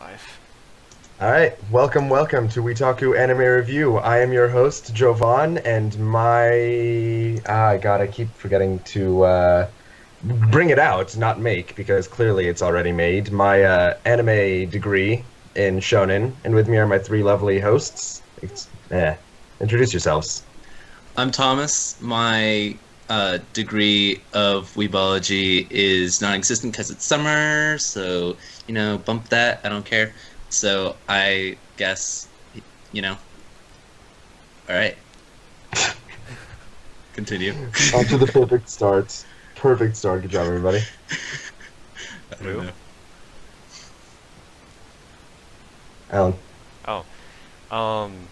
5. Alright, welcome to WeTaku Anime Review. I am your host, Jovan, and I keep forgetting to bring it out, not make, because clearly it's already made. My anime degree in Shonen, and with me are my three lovely hosts. Introduce yourselves. I'm Thomas. My degree of Weebology is non-existent because it's summer, so, bump that. I don't care. So I guess, alright. Continue. On to the perfect start. Perfect start. Good job, everybody. I don't know. Allan.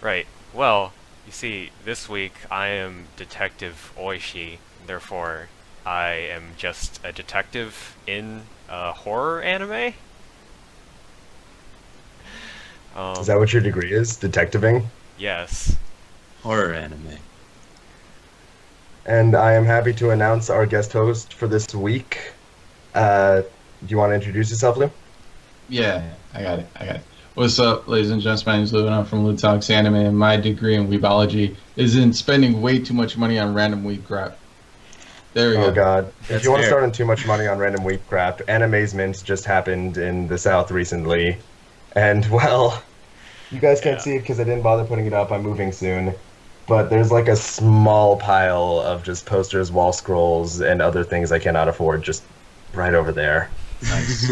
Right. Well, you see, this week I am Detective Oishi, therefore I am just a detective in a horror anime? Is that what your degree is? Detectiving? Yes. Horror anime. And I am happy to announce our guest host for this week. Do you want to introduce yourself, Lou? Yeah, I got it. What's up, ladies and gents? My name's Lou, and I'm from LouTalksAnime, and my degree in Weebology is in spending way too much money on random weeb crap. There we go. Oh god. That's if you want to fair. start on too much money on random weeb crap, Animazement just happened in the South recently. And, well, you guys can't Yeah. see it because I didn't bother putting it up. I'm moving soon. But there's like a small pile of just posters, wall scrolls, and other things I cannot afford just right over there. Nice.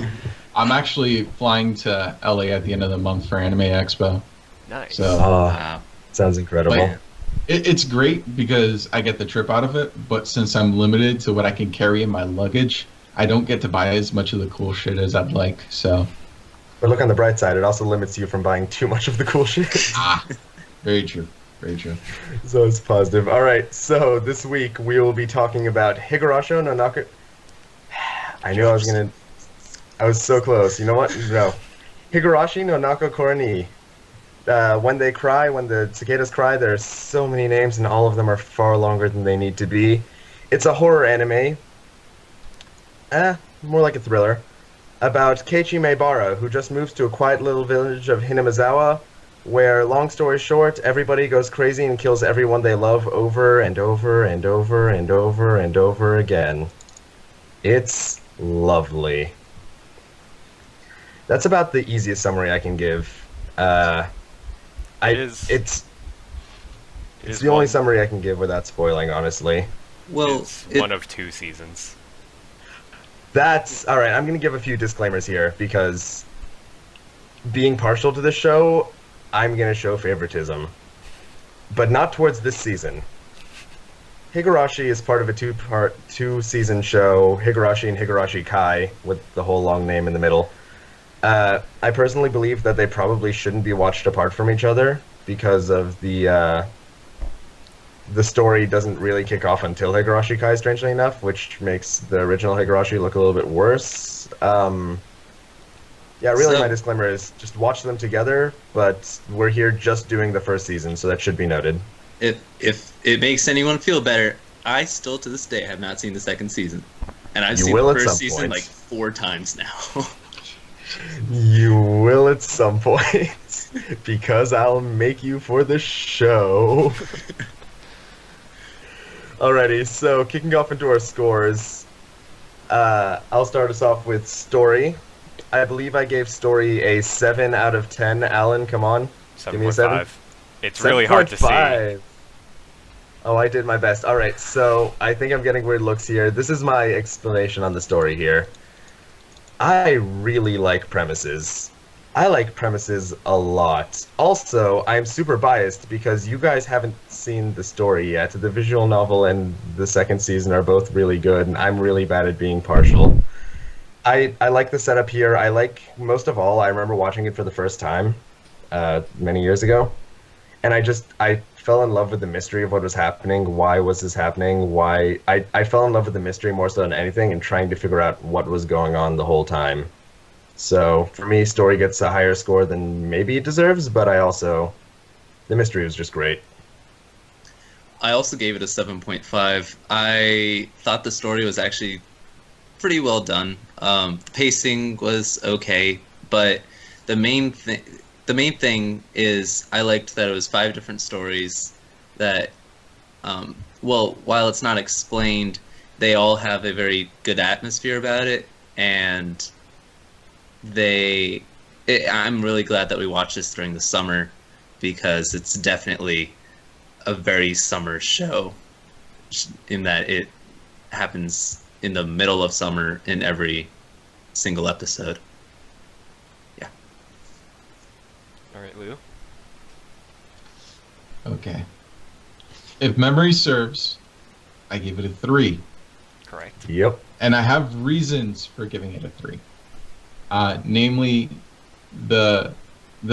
I'm actually flying to LA at the end of the month for Anime Expo. Nice. So Wow. Sounds incredible. Like, it's great because I get the trip out of it, but since I'm limited to what I can carry in my luggage, I don't get to buy as much of the cool shit as I'd like. So, But look on the bright side, it also limits you from buying too much of the cool shit. very true. Very true. So it's positive. Alright, so this week we will be talking about Higurashi no Naku... I knew I was so close. You know what? No. Higurashi no Naku Koro ni. When they cry, when the cicadas cry, there are so many names and all of them are far longer than they need to be. It's a horror anime. More like a thriller. About Keiichi Maebara, who just moves to a quiet little village of Hinamizawa, where, long story short, everybody goes crazy and kills everyone they love over and over and over and over and over again. It's lovely. That's about the easiest summary I can give. It's the only summary I can give without spoiling, honestly. Well, It's one of 2 seasons. That's alright. I'm gonna give a few disclaimers here because being partial to this show, I'm gonna show favoritism, but not towards this season. Higurashi is part of a two-season show, Higurashi and Higurashi Kai, with the whole long name in the middle. I personally believe that they probably shouldn't be watched apart from each other because of the story doesn't really kick off until Higurashi Kai, strangely enough, which makes the original Higurashi look a little bit worse. My disclaimer is just watch them together, but we're here just doing the first season, so that should be noted. if it makes anyone feel better, I still to this day have not seen the second season. And I've You seen will the at first some season point. like 4 times now. You will at some point, because I'll make you for the show. Alrighty, so kicking off into our scores, I'll start us off with story. I believe I gave story a 7 out of 10. Allan, come on. Give me a 7. 7.5. It's really hard to see. 7.5. Oh, I did my best. Alright, so I think I'm getting weird looks here. This is my explanation on the story here. I really like premises. I like premises a lot. Also, I'm super biased because you guys haven't seen the story yet. The visual novel and the second season are both really good, and I'm really bad at being partial. I like the setup here. Most of all, I remember watching it for the first time many years ago, and I fell in love with the mystery of what was happening. Why was this happening? I fell in love with the mystery more so than anything, and trying to figure out what was going on the whole time. So for me, story gets a higher score than maybe it deserves, but the mystery was just great. I also gave it a 7.5. I thought the story was actually pretty well done. The pacing was okay, But the main thing is I liked that it was 5 different stories that, well, while it's not explained, they all have a very good atmosphere about it, and I'm really glad that we watched this during the summer, because it's definitely a very summer show, in that it happens in the middle of summer in every single episode. Yeah. All right, Lou. Okay. If memory serves, I give it a 3. Correct. Yep. And I have reasons for giving it a 3. Namely, the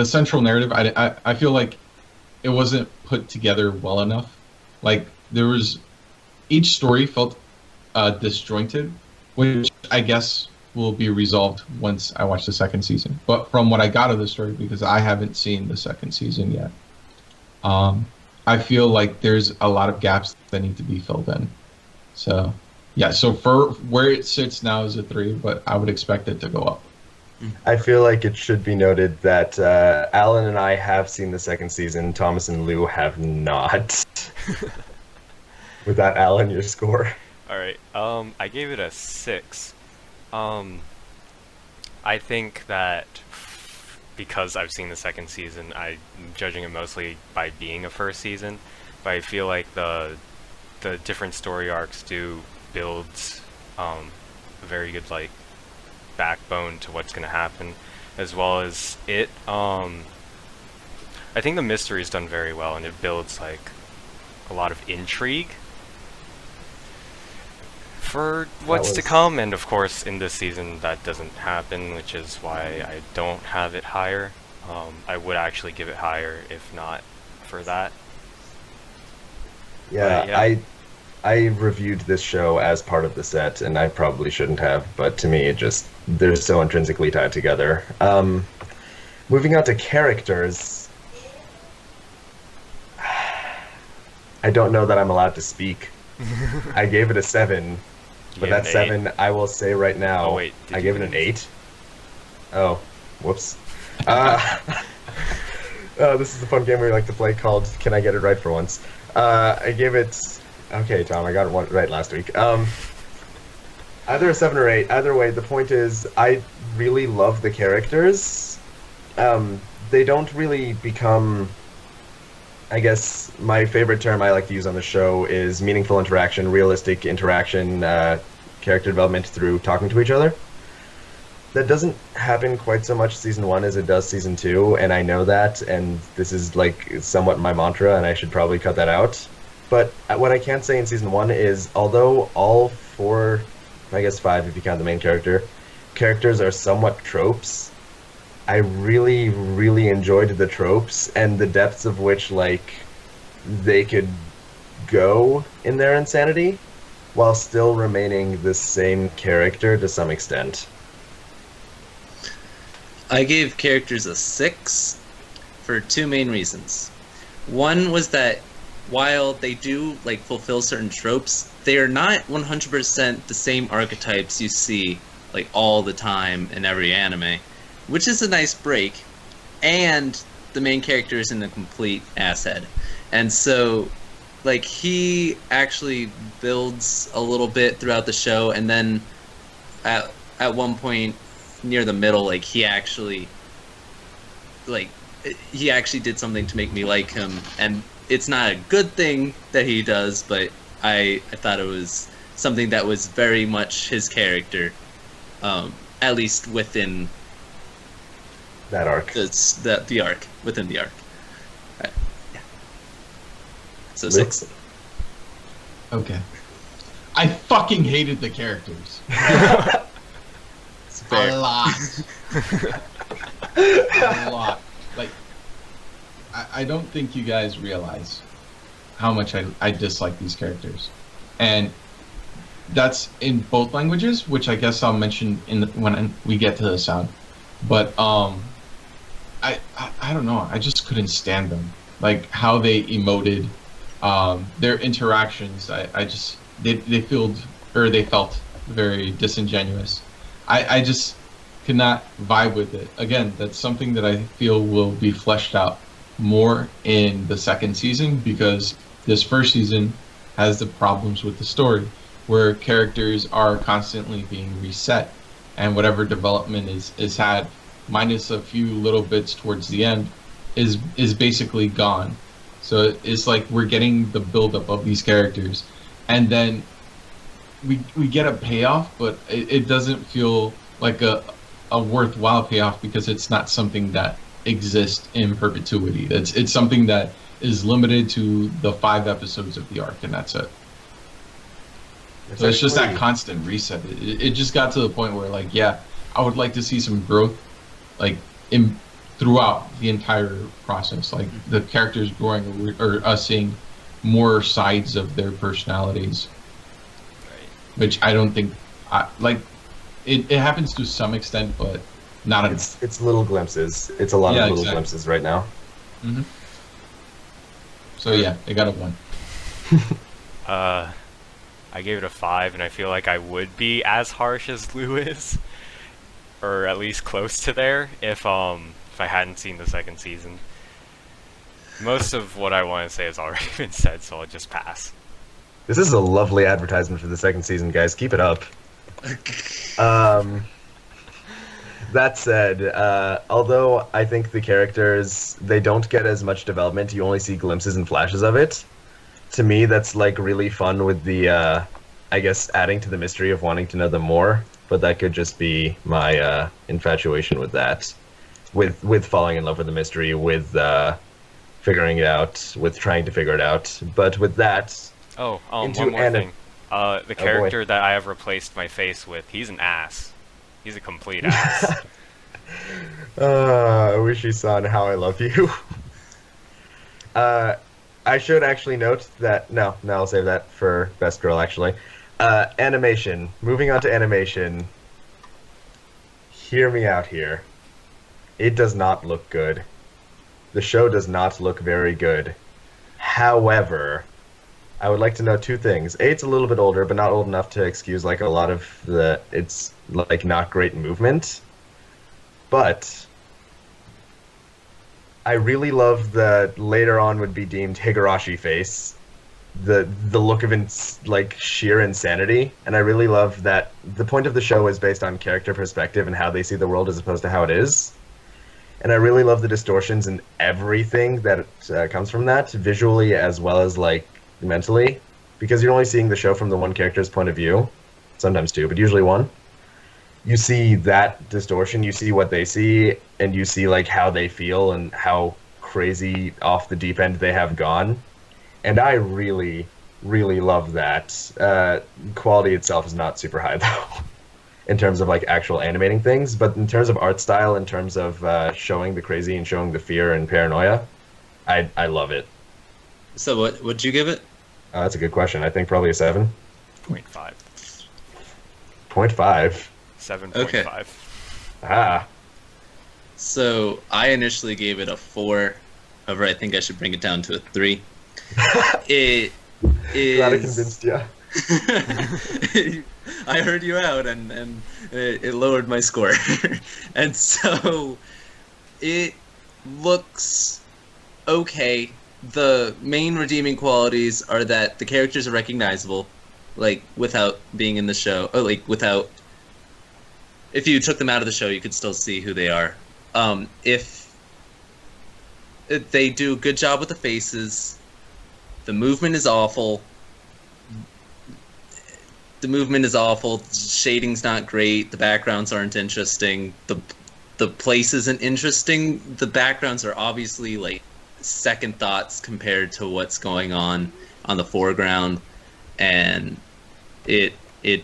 central narrative. I feel like it wasn't put together well enough. Like, there was, each story felt disjointed, which I guess will be resolved once I watch the second season. But from what I got of the story, because I haven't seen the second season yet, I feel like there's a lot of gaps that need to be filled in. So, yeah, so for where it sits now is a 3, but I would expect it to go up. I feel like it should be noted that Allan and I have seen the second season. Thomas and Lou have not. With that, Allan, your score. All right. I gave it a 6. I think that because I've seen the second season, I'm judging it mostly by being a first season. But I feel like the different story arcs do build a very good like backbone to what's gonna happen, as well as it. I think the mystery is done very well, and it builds like a lot of intrigue for what's to come, and of course in this season that doesn't happen, which is why I don't have it higher. I would actually give it higher if not for that. Yeah, I reviewed this show as part of the set, and I probably shouldn't have, but to me it just, they're so intrinsically tied together. Moving on to characters, I don't know that I'm allowed to speak. I gave it a 7. But that 7, I will say right now, Oh, wait, I gave it an 8. Oh, whoops. This is a fun game we like to play called Can I Get It Right for Once? I gave it... Okay, Tom, I got it right last week. Either a 7 or 8. Either way, the point is, I really love the characters. They don't really become... I guess my favorite term I like to use on the show is meaningful interaction, realistic interaction, character development through talking to each other. That doesn't happen quite so much season 1 as it does season 2, and I know that, and this is like somewhat my mantra, and I should probably cut that out. But what I can say in season 1 is, although all 4, I guess 5 if you count the main characters are somewhat tropes, I really, really enjoyed the tropes and the depths of which, like, they could go in their insanity while still remaining the same character to some extent. I gave characters a 6 for 2 main reasons. One was that while they do like fulfill certain tropes, they are not 100% the same archetypes you see like all the time in every anime, which is a nice break. And the main character isn't a complete asshead, and so like he actually builds a little bit throughout the show, and then at one point near the middle, like he actually did something to make me like him, and it's not a good thing that he does, but I thought it was something that was very much his character, at least within That arc. the arc, within the arc. Right. Yeah. So Luke? 6. Okay. I fucking hated the characters. It's fair. A lot. A lot. Like, I don't think you guys realize how much I dislike these characters. And that's in both languages, which I guess I'll mention when we get to the sound. But I don't know. I just couldn't stand them. Like how they emoted, their interactions. They felt very disingenuous. I just could not vibe with it. Again, that's something that I feel will be fleshed out more in the second season, because this first season has the problems with the story, where characters are constantly being reset, and whatever development is had, minus a few little bits towards the end, is basically gone. So it's like we're getting the buildup of these characters, and then we get a payoff, but it doesn't feel like a worthwhile payoff, because it's not something that exists in perpetuity. It's something that is limited to the 5 episodes of the arc, and that's it. So it's just that constant reset. It just got to the point where, like, yeah, I would like to see some growth, like, in throughout the entire process, like the characters growing, or us seeing more sides of their personalities, which I don't think, like, it happens to some extent, but not enough. It's little glimpses. It's a lot of little glimpses right now. Mm-hmm. So yeah, I got a 1. I gave it a 5, and I feel like I would be as harsh as Lou is, or at least close to there, if I hadn't seen the second season. Most of what I want to say has already been said, so I'll just pass. This is a lovely advertisement for the second season, guys. Keep it up. That said, although I think the characters, they don't get as much development, you only see glimpses and flashes of it. To me, that's like really fun with the, I guess, adding to the mystery of wanting to know them more. But that could just be my infatuation with that, with falling in love with the mystery, with figuring it out, with trying to figure it out. But with that, one more thing. The character that I have replaced my face with, he's an ass. He's a complete ass. I wish you saw how I love you. I should actually note that... No, I'll save that for Best Girl, actually. Animation. Moving on to animation. Hear me out here. It does not look good. The show does not look very good. However, I would like to know 2 things. A, it's a little bit older, but not old enough to excuse like a lot of the... It's like not great movement. But I really love the later on would be deemed Higurashi face, the look of like sheer insanity, and I really love that the point of the show is based on character perspective and how they see the world as opposed to how it is. And I really love the distortions and everything that comes from that, visually as well as like mentally, because you're only seeing the show from the one character's point of view, sometimes 2, but usually 1. You see that distortion, you see what they see, and you see like how they feel and how crazy off the deep end they have gone. And I really, really love that. Quality itself is not super high though, in terms of like actual animating things, but in terms of art style, in terms of showing the crazy and showing the fear and paranoia, I love it. So what'd you give it? That's a good question. I think probably a 7. 0.5. 0.5. 7.5. Okay. Ah. So I initially gave it a 4. However, I think I should bring it down to a 3. It is... Glad I convinced you. I heard you out, and it lowered my score. And so it looks okay. The main redeeming qualities are that the characters are recognizable, like without being in the show, or like without. If you took them out of the show, you could still see who they are. If they do a good job with the faces, the movement is awful. Shading's not great. The backgrounds aren't interesting. The place isn't interesting. The backgrounds are obviously like second thoughts compared to what's going on the foreground, and it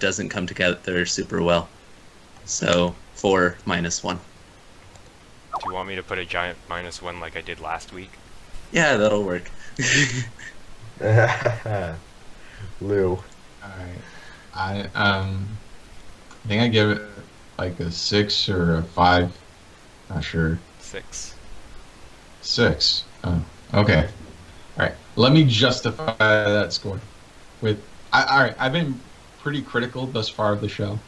doesn't come together super well. So 4 minus 1. Do you want me to put a giant -1 like I did last week? Yeah, that'll work. Lou. Alright. I think I give it like a 6 or a 5. Not sure. 6. 6. Oh, okay. Alright. Let me justify that score. Alright, I've been pretty critical thus far of the show.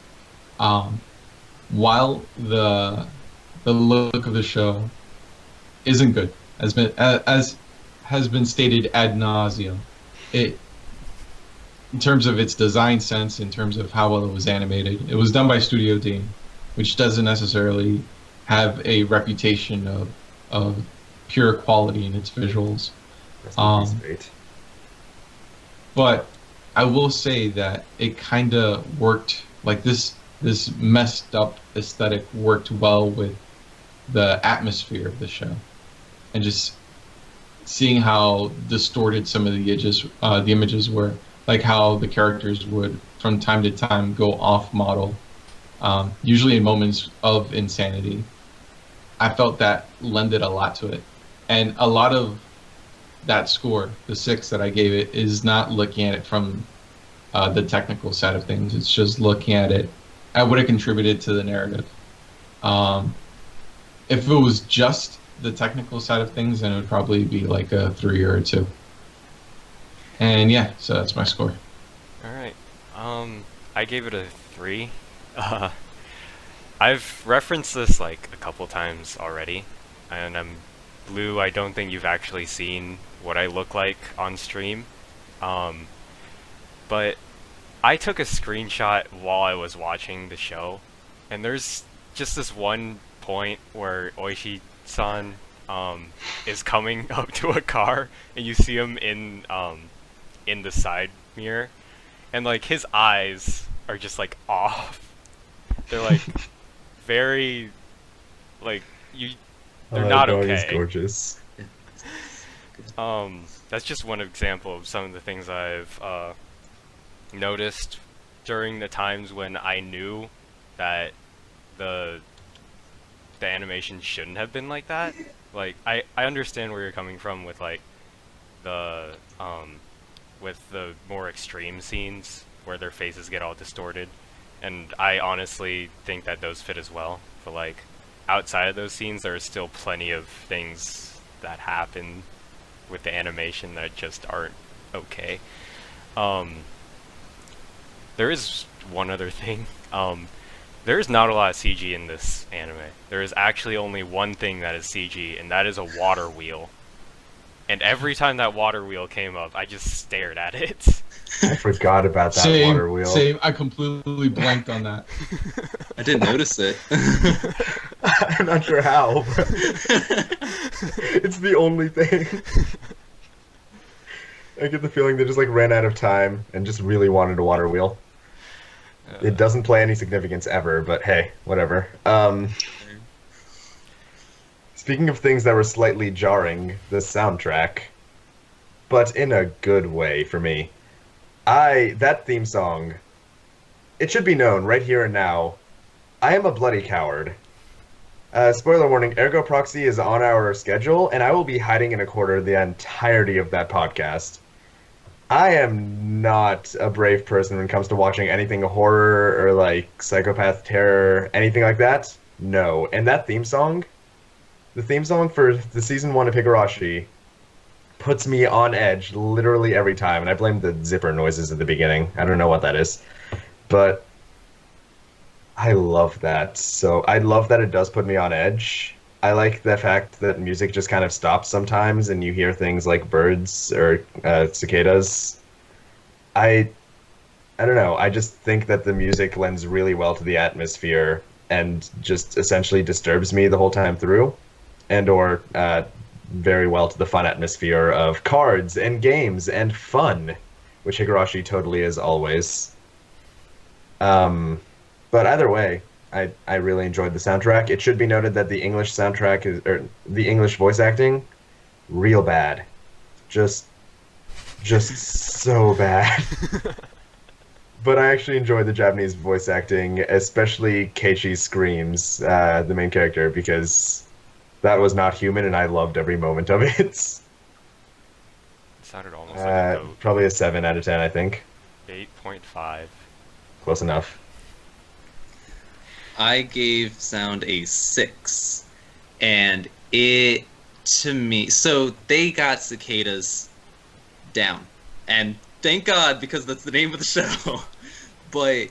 while the look of the show isn't good, as has been stated ad nauseum, it in terms of its design sense, in terms of how well it was animated, it was done by Studio Deen, which doesn't necessarily have a reputation of pure quality in its visuals. That's great. But I will say that it kind of worked, like this messed up aesthetic worked well with the atmosphere of the show, and just seeing how distorted some of the images were, like how the characters would from time to time go off model, usually in moments of insanity. I felt that lended a lot to it, and a lot of that score, the 6 that I gave it, is not looking at it from the technical side of things. It's just looking at it at what it contributed to the narrative. If it was just the technical side of things, then it would probably be like a 3 or a 2. And yeah, so that's my score. All right. I gave it a 3. I've referenced this like a couple times already, and Blue, I don't think you've actually seen what I look like on stream. But I took a screenshot while I was watching the show, and there's just this one point where Oishi-san is coming up to a car, and you see him in the side mirror, and like his eyes are just like off. They're like very like they're not no, okay. He's gorgeous. That's just one example of some of the things I've noticed during the times when I knew that the animation shouldn't have been like that. Like I understand where you're coming from with like the more extreme scenes where their faces get all distorted, and I honestly think that those fit as well. But like outside of those scenes, there are still plenty of things that happen with the animation that just aren't okay. There is one other thing. There is not a lot of CG in this anime. There is actually only one thing that is CG, and that is a water wheel. And every time that water wheel came up, I just stared at it. I forgot about that water wheel. Same. I completely blanked on that. I didn't notice it. I'm not sure how. But it's the only thing. I get the feeling they just like ran out of time and just really wanted a water wheel. It doesn't play any significance ever, but hey, whatever. Speaking of things that were slightly jarring, the soundtrack, but in a good way for me. That theme song, it should be known right here and now, I am a bloody coward. Spoiler warning, Ergo Proxy is on our schedule, and I will be hiding in a corner the entirety of that podcast. I am not a brave person when it comes to watching anything horror or like psychopath terror, anything like that. No. And that theme song, the theme song for the season 1 of Higurashi, puts me on edge literally every time, and I blame the zipper noises at the beginning. I don't know what that is. But I love that. So I love that it does put me on edge. I like the fact that music just kind of stops sometimes and you hear things like birds or cicadas. I don't know. I just think that the music lends really well to the atmosphere and just essentially disturbs me the whole time through, and or very well to the fun atmosphere of cards and games and fun, which Higurashi totally is always. But either way, I really enjoyed the soundtrack. It should be noted that the English soundtrack the English voice acting, real bad. Just so bad. But I actually enjoyed the Japanese voice acting, especially Keiichi's screams, the main character, because that was not human, and I loved every moment of it. It sounded almost like a goat. Probably a 7 out of 10, I think. 8.5. Close enough. I gave sound a 6, and it, to me, so they got cicadas down, and thank God, because that's the name of the show. But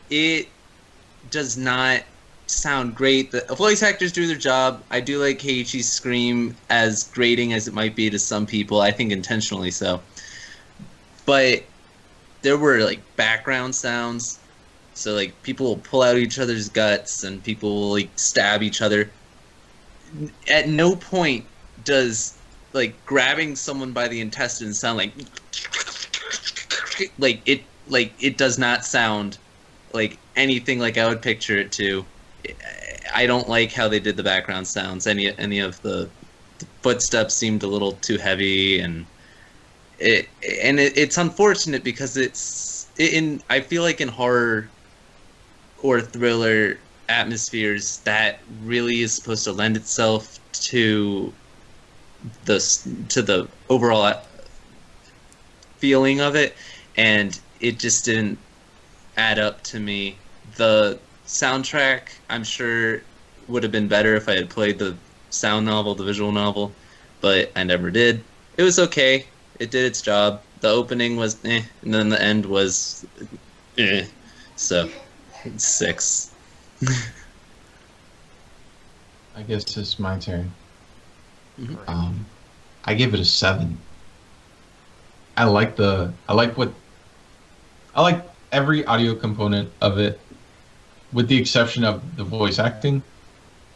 it does not sound great. The voice actors do their job. I do like Keiichi's scream, as grating as it might be to some people. I think intentionally so. But there were like background sounds. So like people will pull out each other's guts and people will like stab each other. At no point does like grabbing someone by the intestines sound like it does not sound like anything like I would picture it to. I don't like how they did the background sounds. Any of the footsteps seemed a little too heavy, and it's unfortunate because I feel like in horror or thriller atmospheres that really is supposed to lend itself to the overall feeling of it, and it just didn't add up to me. The soundtrack, I'm sure, would have been better if I had played the sound novel, the visual novel, but I never did. It was okay. It did its job. The opening was and then the end was So, 6. I guess it's my turn. Mhm. I give it a 7. I like every audio component of it, with the exception of the voice acting.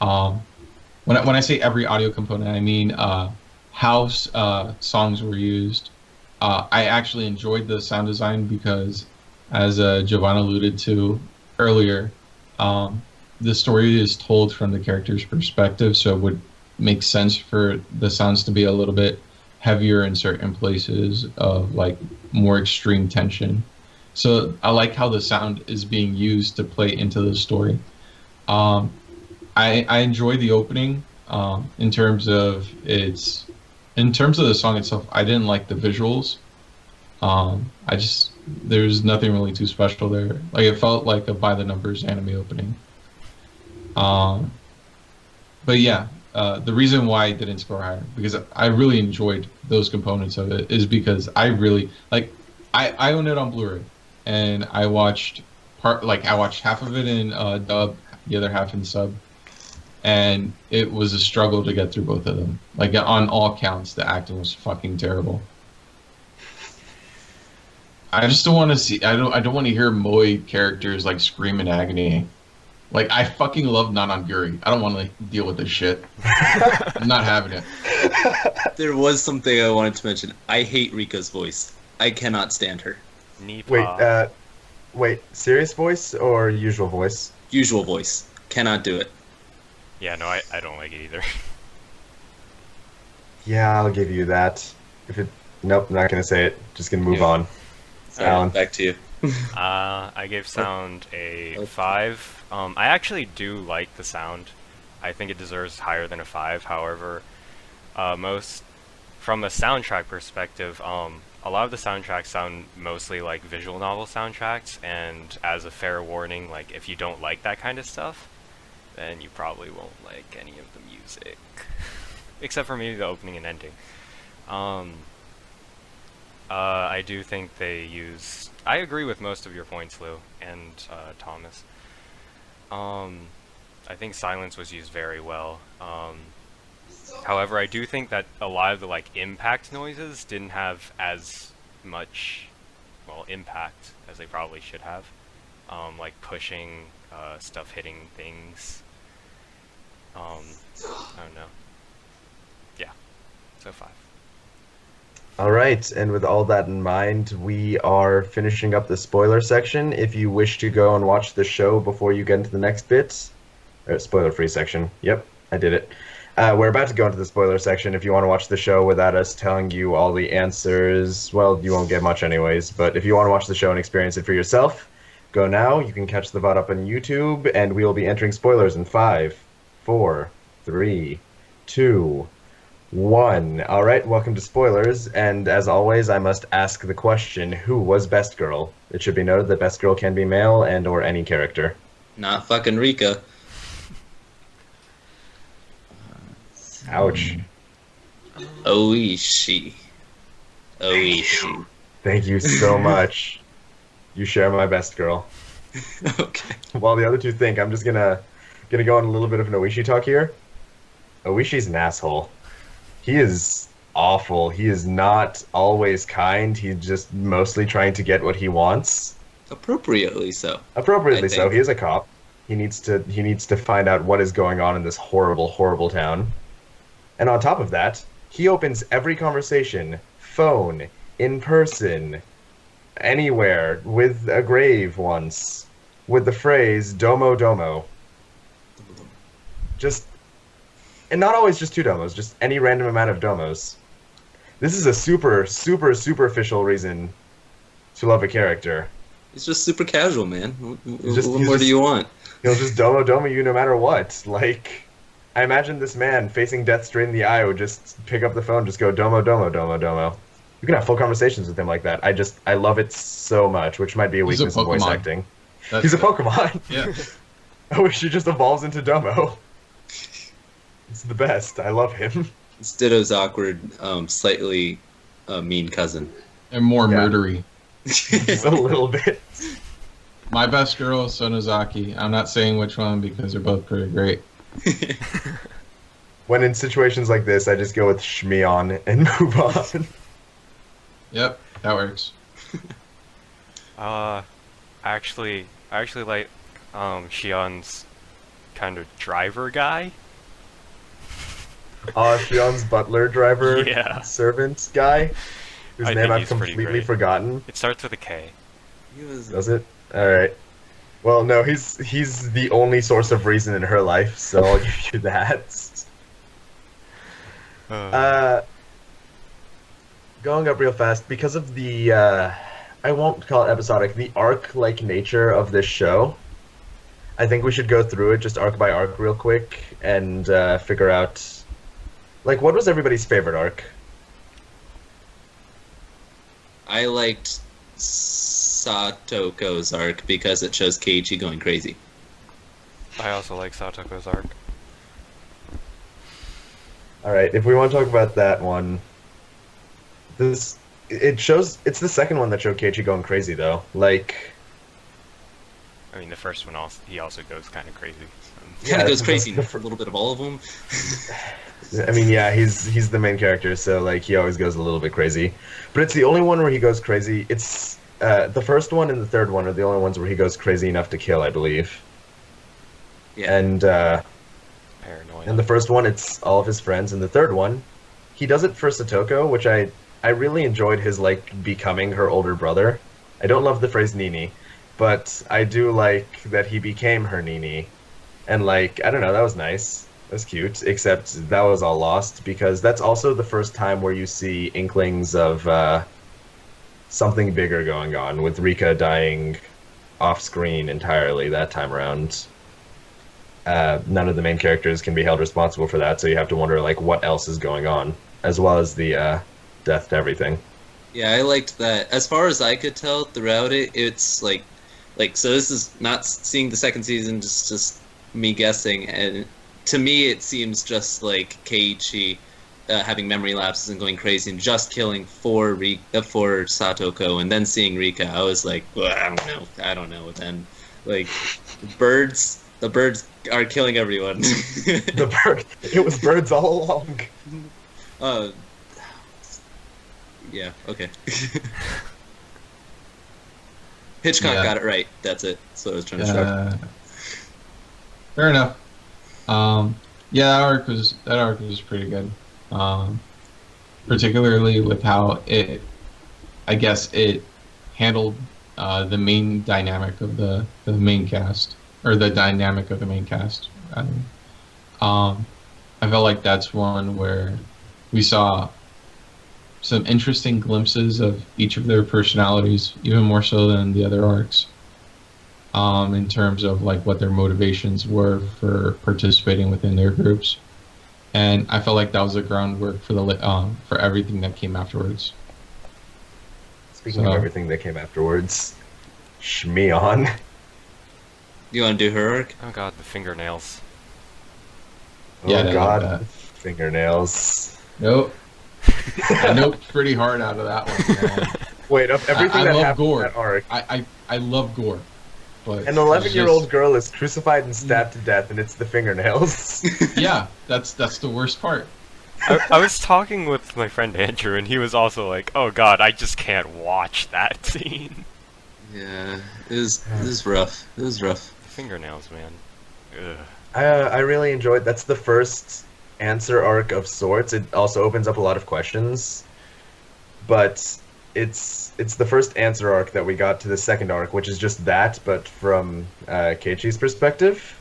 When I say every audio component, I mean how songs were used. I actually enjoyed the sound design because, as Giovanna alluded to earlier, the story is told from the character's perspective, so it would make sense for the sounds to be a little bit heavier in certain places of like more extreme tension. So I like how the sound is being used to play into the story. I enjoy the opening. In terms of the song itself, I didn't like the visuals. There's nothing really too special there. Like, it felt like a by the numbers anime opening. But yeah, the reason why I didn't score higher, because I really enjoyed those components of it, is because I really like. I own it on Blu-ray, and I watched half of it in dub, the other half in sub, and it was a struggle to get through both of them. Like, on all counts, the acting was fucking terrible. I just don't want to see. I don't want to hear Moe characters like scream in agony. Like, I fucking love Nananburi. I don't want to deal with this shit. I'm not having it. There was something I wanted to mention. I hate Rika's voice. I cannot stand her. Wait, serious voice or usual voice? Usual voice. Cannot do it. Yeah, no, I don't like it either. Yeah, I'll give you that. Nope, not gonna say it. Just gonna move on. Sorry, Allan. back to you. I gave sound a 5. I actually do like the sound. I think it deserves higher than a 5. However, from a soundtrack perspective, a lot of the soundtracks sound mostly like visual novel soundtracks, and as a fair warning, like, if you don't like that kind of stuff, then you probably won't like any of the music. Except for maybe the opening and ending. I do think they use... I agree with most of your points, Lou, and Thomas. I think silence was used very well. However, I do think that a lot of the impact noises didn't have as much, impact as they probably should have. Like pushing, stuff hitting things. I don't know. Yeah, so 5. All right, and with all that in mind, we are finishing up the spoiler section. If you wish to go and watch the show before you get into the next bit, spoiler-free section. Yep, I did it. We're about to go into the spoiler section. If you want to watch the show without us telling you all the answers, well, you won't get much anyways. But if you want to watch the show and experience it for yourself, go now. You can catch the VOD up on YouTube, and we will be entering spoilers in 5, 4, 3, 2, 1. All right, welcome to spoilers, and as always, I must ask the question: who was Best Girl? It should be noted that Best Girl can be male and/or any character. Not fucking Rika. Ouch. Oishi. Oishi. Thank you so much. You share my Best Girl. Okay. While the other two think, I'm just gonna Gonna go on a little bit of an Oishi talk here. Oishi's an asshole. He is awful. He is not always kind. He's just mostly trying to get what he wants. Appropriately so. Appropriately I so. think. He is a cop. He needs to find out what is going on in this horrible, horrible town. And on top of that, he opens every conversation, phone, in person, anywhere, with a grave once, with the phrase "domo domo." Just, and not always just two domos, just any random amount of domos. This is a super, super, superficial reason to love a character. He's just super casual, man. What He's more just- do you want? He'll just domo domo you no matter what. Like, I imagine this man facing death straight in the eye would just pick up the phone, just go domo domo domo domo. You can have full conversations with him like that. I love it so much, which might be a He's a weakness in voice Pokemon. acting. That's He's a the- Pokemon. Yeah. I wish he just evolves into Domo. It's the best. I love him. It's Ditto's awkward, slightly mean cousin. And more Yeah. murdery. Just a little bit. My best girl is Sonozaki. I'm not saying which one because they're both pretty great. When in situations like this, I just go with Shmion and move on. Yep, that works. I actually like Shion's kind of driver guy. Shion's butler driver Yeah. servant guy, whose I name think I've he's pretty completely great. forgotten. It starts with a K. He was Does it? Alright. Well, no, he's the only source of reason in her life, so I'll give you that. Going up real fast, because of the, I won't call it episodic, the arc-like nature of this show, I think we should go through it just arc by arc real quick and figure out, like, what was everybody's favorite arc? I liked Satoko's arc because it shows Keiichi going crazy. I also like Satoko's arc. Alright, if we want to talk about that one, it's the second one that showed Keiichi going crazy, though. Like, I mean, the first one he also goes kind of crazy. Kind of goes the- crazy. the A little bit of all of them. I mean, yeah, he's the main character, so like he always goes a little bit crazy. But it's the only one where he goes crazy. It's the first one and the third one are the only ones where he goes crazy enough to kill, I believe. Yeah. And Paranoia. in the first one, it's all of his friends. And the third one, he does it for Satoko, which I really enjoyed his like becoming her older brother. I don't love the phrase Nini, but I do like that he became her Nini. And like, I don't know, that was nice. That was cute, except that was all lost because that's also the first time where you see inklings of something bigger going on, with Rika dying off screen entirely that time around. None of the main characters can be held responsible for that, so you have to wonder like what else is going on, as well as the death to everything. Yeah, I liked that. As far as I could tell throughout it, it's like so. This is not seeing the second season, just me guessing, and to me it seems just like Keiichi having memory lapses and going crazy and just killing for Satoko, and then seeing Rika. I was like, well, I don't know. Then, like, the birds are killing everyone. It was birds all along. Yeah, okay. Hitchcock Yeah. got it right. That's it. That's what I was trying to show. Fair enough. Yeah, that arc was pretty good. Particularly with how it handled the main dynamic of the main cast, or the dynamic of the main cast. I felt like that's one where we saw some interesting glimpses of each of their personalities, even more so than the other arcs. In terms of like what their motivations were for participating within their groups, and I felt like that was the groundwork for everything that came afterwards. Speaking of So- everything that came afterwards, Shmion. You want to do her arc? Oh god, the fingernails. Yeah, I Oh love god, that. fingernails. Nope. I noped pretty hard out of that one, man. Wait, of everything I that love happened in gore. that arc, I love gore, but An it's 11-year-old just- girl is crucified and stabbed to death, and it's the fingernails. Yeah, that's the worst part. I was talking with my friend Andrew, and he was also like, "Oh God, I just can't watch that scene." Yeah, it was rough. It was rough. The fingernails, man. Ugh. I really enjoyed. That's the first answer arc of sorts. It also opens up a lot of questions, but it's the first answer arc that we got to the second arc, which is just that, but from Keiichi's perspective,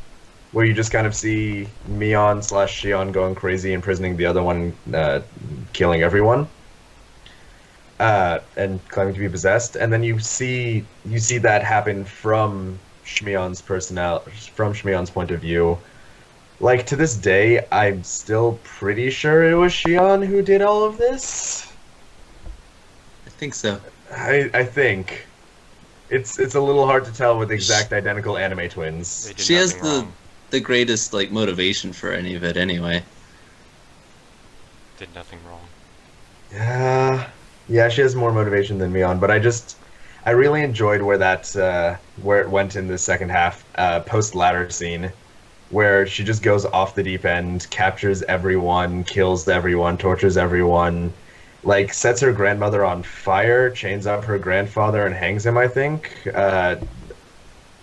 where you just kind of see Mion/Shion going crazy, imprisoning the other one, killing everyone, and claiming to be possessed, and then you see that happen from Shmion's from Shmion's point of view. Like, to this day, I'm still pretty sure it was Shion who did all of this. I think so. I think. It's a little hard to tell with exact identical anime twins. They did She has nothing wrong. the greatest like motivation for any of it anyway. Did nothing wrong. Yeah, she has more motivation than Mion, but I really enjoyed where where it went in the second half, post ladder scene, where she just goes off the deep end, captures everyone, kills everyone, tortures everyone, like sets her grandmother on fire, chains up her grandfather and hangs him, I think.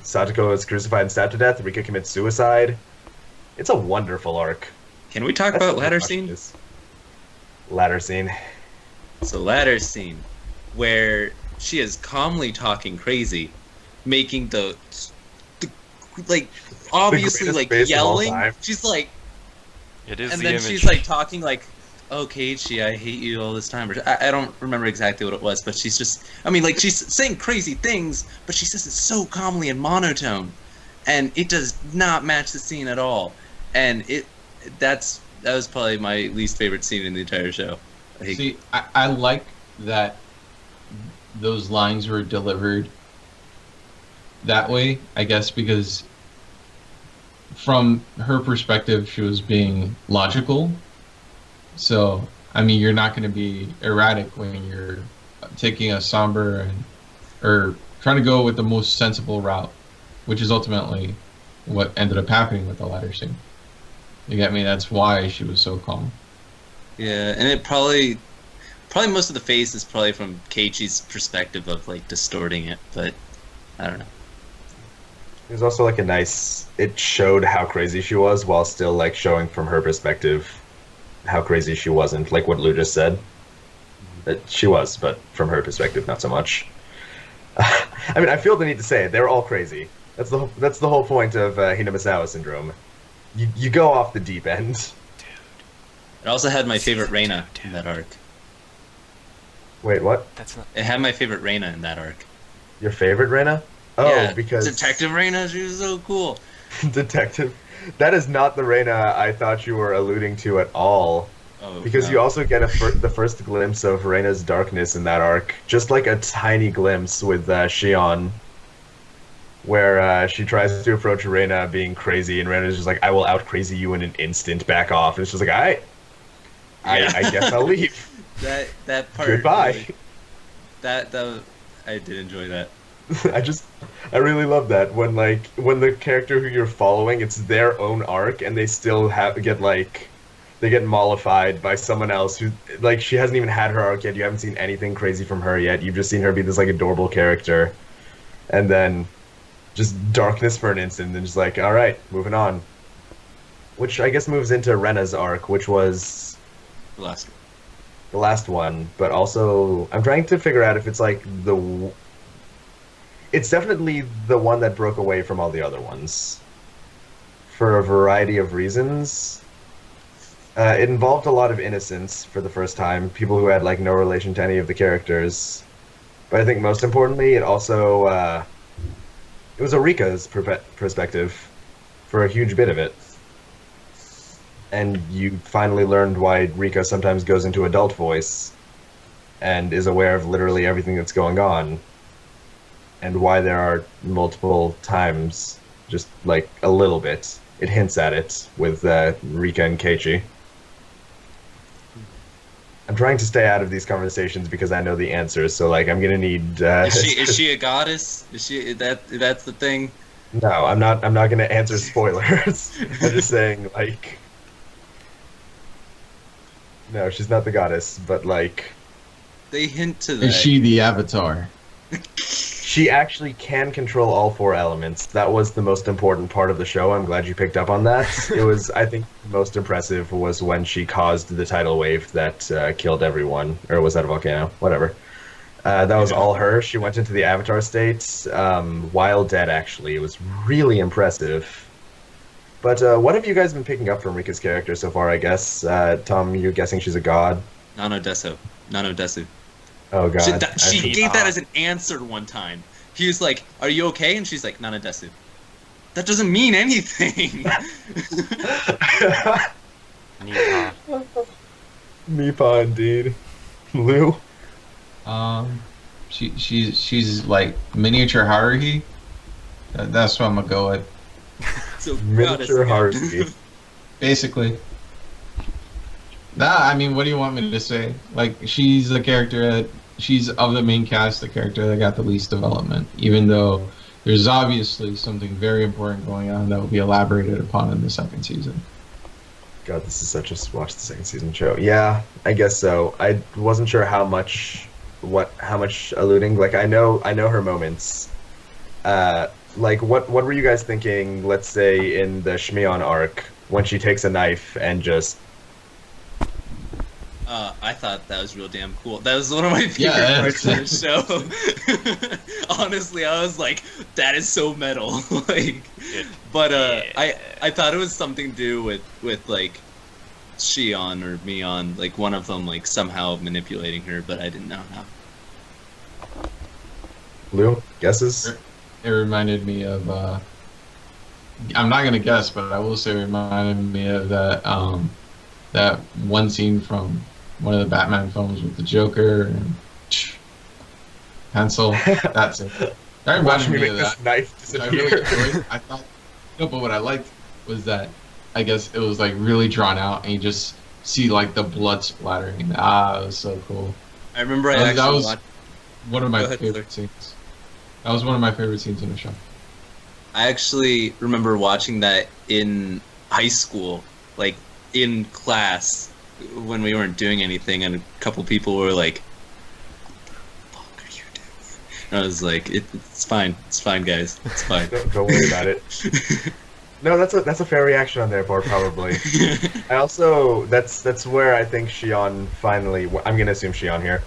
Satoko is crucified and stabbed to death. Rika commits suicide. It's a wonderful arc. Can we talk That's about what ladder the question scene? is. Ladder scene. So ladder scene, where she is calmly talking crazy, making the like obviously greatest like face of all yelling. time. She's like, It is and the then image. she's like talking like, "Oh, Keiichi, I hate you all this time." Or I don't remember exactly what it was, but she's just, I mean, like she's saying crazy things, but she says it so calmly and monotone, and it does not match the scene at all. And that was probably my least favorite scene in the entire show. Like, See, I like that those lines were delivered that way, I guess, because from her perspective, she was being logical. So, I mean, you're not going to be erratic when you're taking a somber or trying to go with the most sensible route, which is ultimately what ended up happening with the ladder scene. You get me? That's why she was so calm. yeah, and it probably most of the face is probably from Keiichi's perspective of like distorting it, but I don't know. It was also like it showed how crazy she was while still like showing from her perspective how crazy she wasn't, like what Lou just said. That she was, but from her perspective, not so much. I mean, I feel the need to say it. They're all crazy. That's the whole point of Hinamisawa syndrome. You go off the deep end. It also had my favorite Reina in that arc. Wait, what? That's not. It had my favorite Reina in that arc. Your favorite Reina? Oh, Yeah, because Detective Reina, she was so cool. Detective. That is not the Reina I thought you were alluding to at all. Oh, Because no. you also get the first glimpse of Reina's darkness in that arc, just like a tiny glimpse with Shion, where she tries to approach Reina being crazy, and Reina's just like, "I will out crazy you in an instant. Back off." And it's just like, "I guess I'll leave. that part. Goodbye." Really, that I did enjoy that. I really love that when the character who you're following, it's their own arc, and they still they get mollified by someone else who, like, she hasn't even had her arc yet. You haven't seen anything crazy from her yet. You've just seen her be this like adorable character, and then just darkness for an instant, and just like, all right, moving on. Which I guess moves into Rena's arc, which was The last one. the last one, but also I'm trying to figure out if it's like it's definitely the one that broke away from all the other ones for a variety of reasons. It involved a lot of innocence for the first time, people who had like no relation to any of the characters. But I think most importantly, it also it was Eureka's perspective for a huge bit of it. And you finally learned why Rika sometimes goes into adult voice and is aware of literally everything that's going on, and why there are multiple times, just like a little bit, it hints at it with Rika and Keiichi. I'm I'm trying to stay out of these conversations because I know the answers. So like, I'm gonna need. Is she a goddess? That's the thing? No, I'm not. I'm not gonna answer spoilers. I'm just saying like. No, she's not the goddess, but like. They hint to that. Is she the Avatar? She actually can control all 4 elements. That was the most important part of the show. I'm glad you picked up on that. It was, I think, the most impressive was when she caused the tidal wave that killed everyone. Or was that a volcano? Whatever. That was all her. She went into the Avatar state while dead, actually. It was really impressive. But what have you guys been picking up from Rika's character so far, I guess? Tom, you're guessing she's a god? Nano Desu. Oh, god. She gave that as an answer one time. He was like, "Are you okay?" And she's like, "Nano Desu." That doesn't mean anything. Niha. Mipa and Deen. Lou? She's like miniature Haruhi. That's what I'm gonna go with. So Miniature Haruhi. Basically. Nah, I mean, what do you want me to say? Like, she's the character that she's of the main cast, the character that got the least development. Even though there's obviously something very important going on that will be elaborated upon in the second season. God, this is such a watch the second season show. Yeah, I guess so. I wasn't sure how much alluding. Like I know her moments. Like what were you guys thinking? Let's say in the Shmion arc when she takes a knife and just. I thought that was real damn cool. That was one of my favorite parts of the show. Honestly, I was like, that is so metal. Like, but I thought it was something to do with like Shion or Mion, like one of them, like somehow manipulating her, but I didn't know how. Lou, guesses? It reminded me of. I'm not gonna guess, but I will say it reminded me of that one scene from one of the Batman films with the Joker and pencil. That's it. That reminded me of that. Knife disappear. I really enjoyed. I thought, no, but what I liked was that I guess it was like really drawn out, and you just see like the blood splattering. It was so cool. I remember that was watched... one of my favorite scenes. That was one of my favorite scenes in the show. I actually remember watching that in high school, like in class when we weren't doing anything, and a couple people were like, "What the fuck are you doing?" And I was like, "It's fine, guys, it's fine." Don't worry about it. No, that's a fair reaction on their part, probably. I also that's where I think Shion finally. I'm gonna assume Shion here,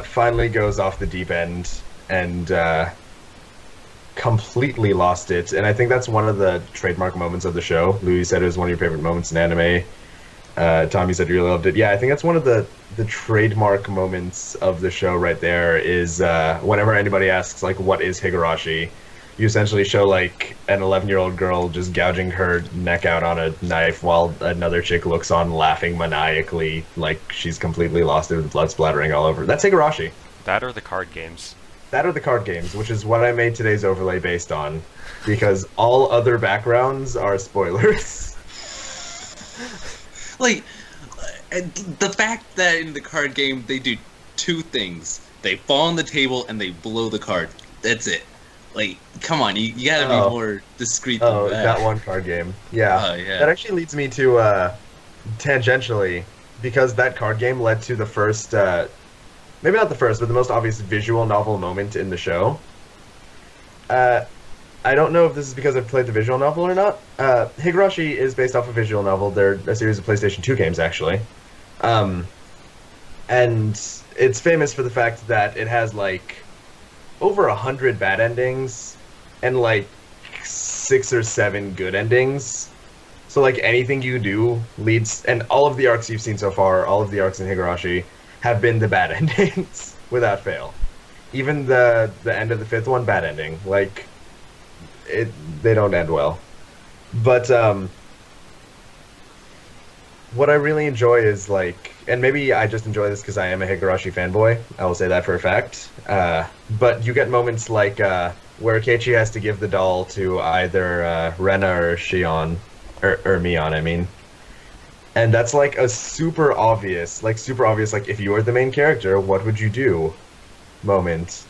finally goes off the deep end and completely lost it. And I think that's one of the trademark moments of the show. Louis said it was one of your favorite moments in anime. Tommy said you really loved it. Yeah, I think that's one of the trademark moments of the show right there is whenever anybody asks, like, what is Higurashi? You essentially show, like, an 11-year-old girl just gouging her neck out on a knife while another chick looks on laughing maniacally like she's completely lost it with blood splattering all over. That's Higurashi. That or the card games. That or the card games, which is what I made today's overlay based on, because all other backgrounds are spoilers. Like, the fact that in the card game they do two things. They fall on the table and they blow the card. That's it. Like, come on, you gotta be more discreet than that. That one card game. Yeah. Yeah. That actually leads me to, tangentially, because that card game led to the first, maybe not the first, but the most obvious visual novel moment in the show. I don't know if this is because I've played the visual novel or not. Higurashi is based off a visual novel. They're a series of PlayStation 2 games, actually. And it's famous for the fact that it has, like, over 100 bad endings and, like, 6 or 7 good endings. So, like, anything you do leads... And all of the arcs you've seen so far, all of the arcs in Higurashi, have been the bad endings, without fail. Even the end of the 5th one, bad ending. Like... they don't end well. But what I really enjoy is, like, and maybe I just enjoy this because I am a Higurashi fanboy, I will say that for a fact, but you get moments like where Keiichi has to give the doll to either Rena or Shion, or Mion, I mean, And that's like a super obvious, like if you were the main character, what would you do moment.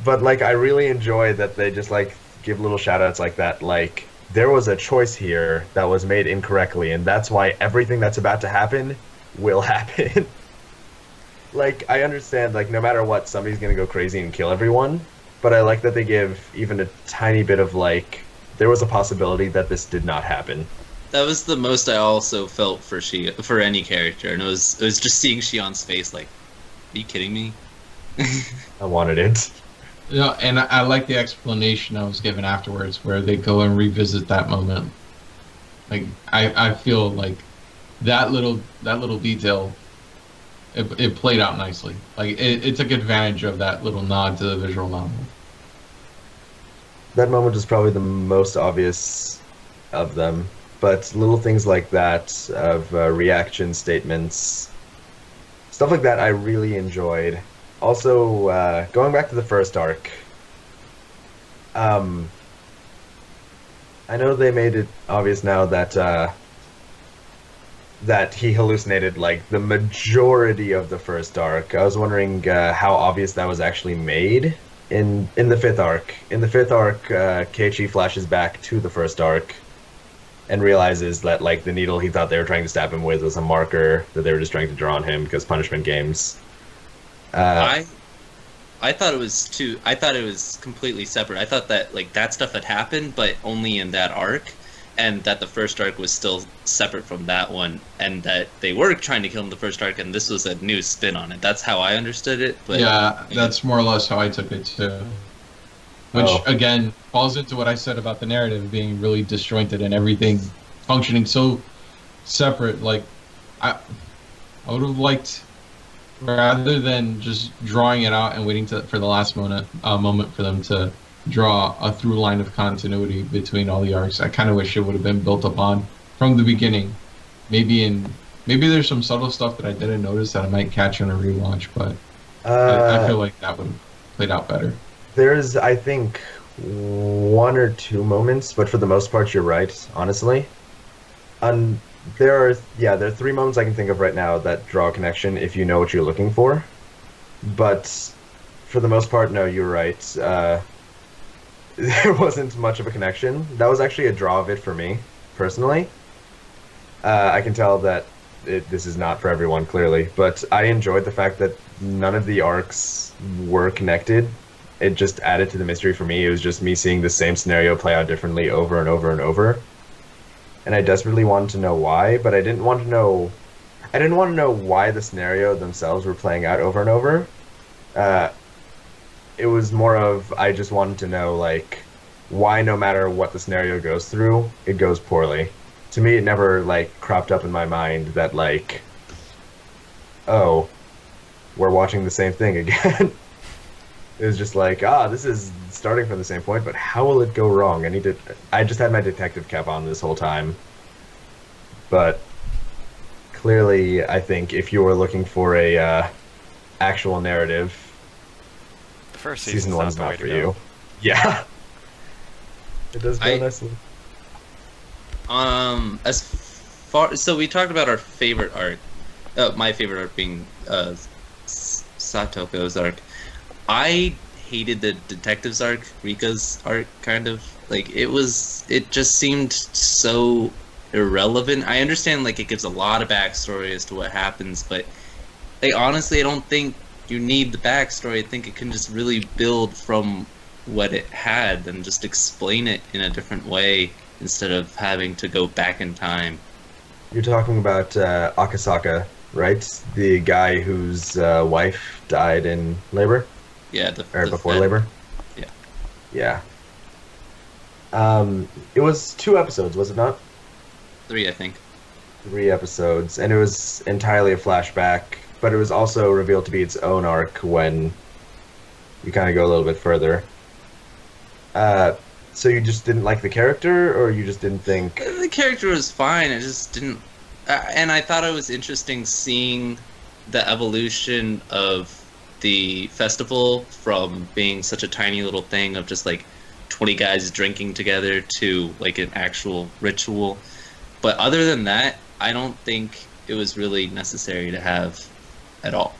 But like I really enjoy that they just like give little shout outs like that, like there was a choice here that was made incorrectly, and that's why everything that's about to happen will happen. Like I understand, like no matter what, somebody's gonna go crazy and kill everyone, but I like that they give even a tiny bit of like there was a possibility that this did not happen. That was the most I also felt for any character, and it was just seeing Shion's face. Like, are you kidding me? I wanted it. Yeah, and I like the explanation I was given afterwards, where they go and revisit that moment. Like I feel like that little detail, it played out nicely. Like it took advantage of that little nod to the visual novel. That moment is probably the most obvious of them, but little things like that of reaction statements, stuff like that, I really enjoyed. Also, going back to the first arc, I know they made it obvious now that that he hallucinated like the majority of the first arc. I was wondering how obvious that was actually made in the fifth arc. In the fifth arc, Keiichi flashes back to the first arc and realizes that like the needle he thought they were trying to stab him with was a marker that they were just trying to draw on him because punishment games. I thought it was too. I thought it was completely separate. I thought that like that stuff had happened, but only in that arc, and that the first arc was still separate from that one, and that they were trying to kill him the first arc, and this was a new spin on it. That's how I understood it. But yeah, that's more or less how I took it too. Which again falls into what I said about the narrative being really disjointed and everything functioning so separate. Like I would have liked, rather than just drawing it out and waiting for the last moment for them to draw a through line of continuity between all the arcs. I kind of wish it would have been built upon from the beginning. Maybe there's some subtle stuff that I didn't notice that I might catch on a rewatch, but I feel like that would have played out better. There's, I think, one or two moments, but for the most part, you're right, honestly. There are 3 moments I can think of right now that draw a connection if you know what you're looking for. But for the most part, no, you're right. There wasn't much of a connection. That was actually a draw of it for me, personally. I can tell that this is not for everyone, clearly, but I enjoyed the fact that none of the arcs were connected. It just added to the mystery for me. It was just me seeing the same scenario play out differently over and over and over. And I desperately wanted to know why, but I didn't want to know why the scenario themselves were playing out over and over. It was more of I just wanted to know like why no matter what the scenario goes through, it goes poorly. To me, it never like cropped up in my mind that like, oh, we're watching the same thing again. It was just like, this is starting from the same point, but how will it go wrong? I just had my detective cap on this whole time. But clearly, I think if you were looking for a actual narrative, The first season one's one's not not the for way to you. go. Yeah. It does go nicely. As far so we talked about our favorite arc. My favorite arc being Satoko's arc. I hated the detectives arc, Rika's arc, kind of. Like, it just seemed so irrelevant. I understand, like, it gives a lot of backstory as to what happens, but, like, honestly, I don't think you need the backstory. I think it can just really build from what it had and just explain it in a different way instead of having to go back in time. You're talking about Akasaka, right? The guy whose wife died in labor? Yeah, Or before labor? Yeah. Yeah. It was 2 episodes, was it not? 3, I think. 3 episodes, and it was entirely a flashback, but it was also revealed to be its own arc when you kind of go a little bit further. So you just didn't like the character, or you just didn't think... The character was fine, I just didn't... and I thought it was interesting seeing the evolution of the festival from being such a tiny little thing of just like 20 guys drinking together to like an actual ritual. But other than that, I don't think it was really necessary to have at all.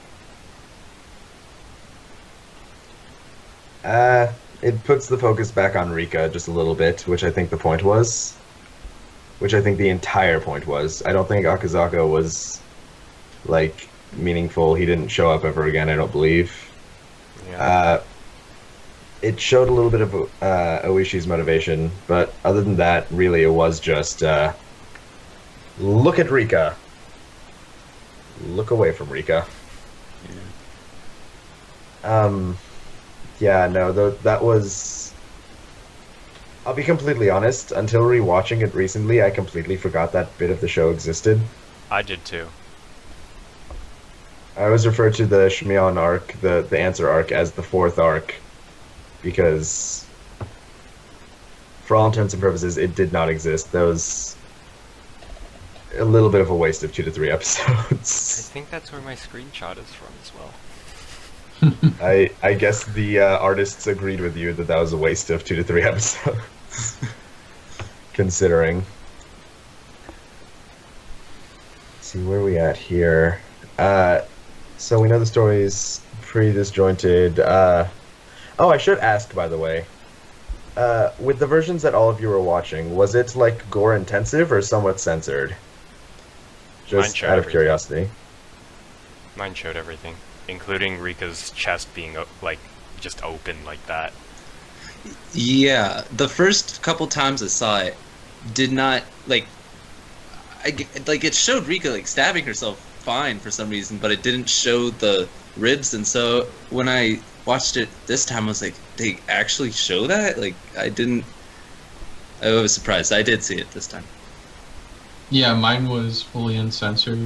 It puts the focus back on Rika just a little bit, which I think the point was. Which I think the entire point was. I don't think Akazaka was, like, meaningful. He didn't show up ever again, I don't believe. Yeah. It showed a little bit of Oishi's motivation, but other than that, really, it was just, look at Rika. Look away from Rika. Yeah, no, that was... I'll be completely honest, until rewatching it recently, I completely forgot that bit of the show existed. I did too. I always refer to the Shimyon arc, the Answer arc, as the fourth arc, because for all intents and purposes, it did not exist. That was a little bit of a waste of 2 to 3 I episodes. think that's where my screenshot is from as well. I guess the artists agreed with you that was a waste of 2 to 3 episodes. Considering. Let's see, where are we at here? So we know the story's pretty disjointed. Oh, I should ask, by the way. With the versions that all of you were watching, was it like gore intensive or somewhat censored? Just showed out of everything. curiosity. Mine showed everything, including Rika's chest being like just open like that. Yeah, the first couple times I saw it, did not like. It showed Rika like stabbing herself fine for some reason, but it didn't show the ribs, and so when I watched it this time, I was like, they actually show that? Like, I was surprised. I did see it this time. Yeah, mine was fully uncensored.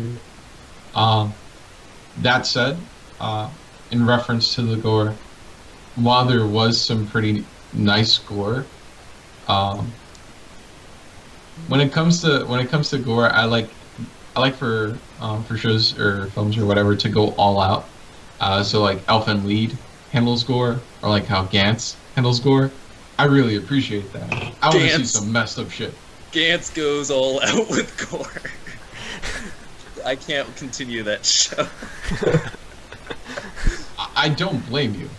That said, in reference to the gore, while there was some pretty nice gore, when it comes to gore, I like for shows or films or whatever to go all out. So like Elfen Lied handles gore, or like how Gantz handles gore. I really appreciate that. I want to see Gantz. some messed up shit. Gantz goes all out with gore. I can't continue that show. I don't blame you,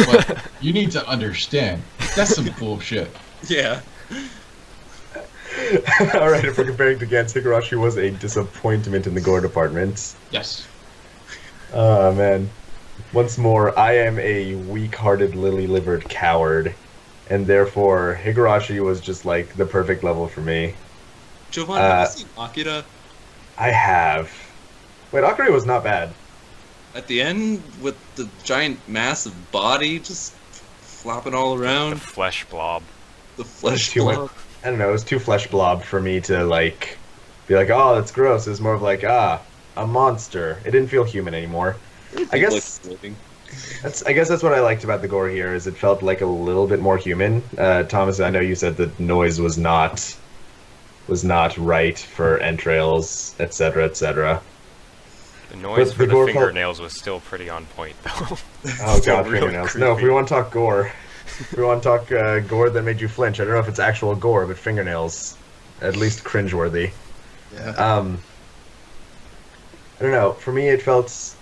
but you need to understand that's some bullshit. Yeah. Alright, if we're comparing to Gantz, Higurashi was a disappointment in the gore department. Yes. Oh, man. Once more, I am a weak-hearted, lily-livered coward, and therefore, Higurashi was just, like, the perfect level for me. Jovan, have you seen Akira? I have. Wait, Akira was not bad. At the end, with the giant massive body just flopping all The around, flesh blob. the flesh Too much- blob. I don't know, it was too flesh blob for me to, like, be like, oh, that's gross. It was more of like, a monster. It didn't feel human anymore. I guess that's what I liked about the gore here, is it felt like a little bit more human. Thomas, I know you said that noise was not right for entrails, etc., etc. The noise But for the gore the felt- fingernails was still pretty on point, though. Oh Still god, real fingernails. No, if we creepy. want to talk gore, if we want to talk gore that made you flinch, I don't know if it's actual gore, but fingernails, at least cringeworthy. Yeah. I don't know. For me, it felt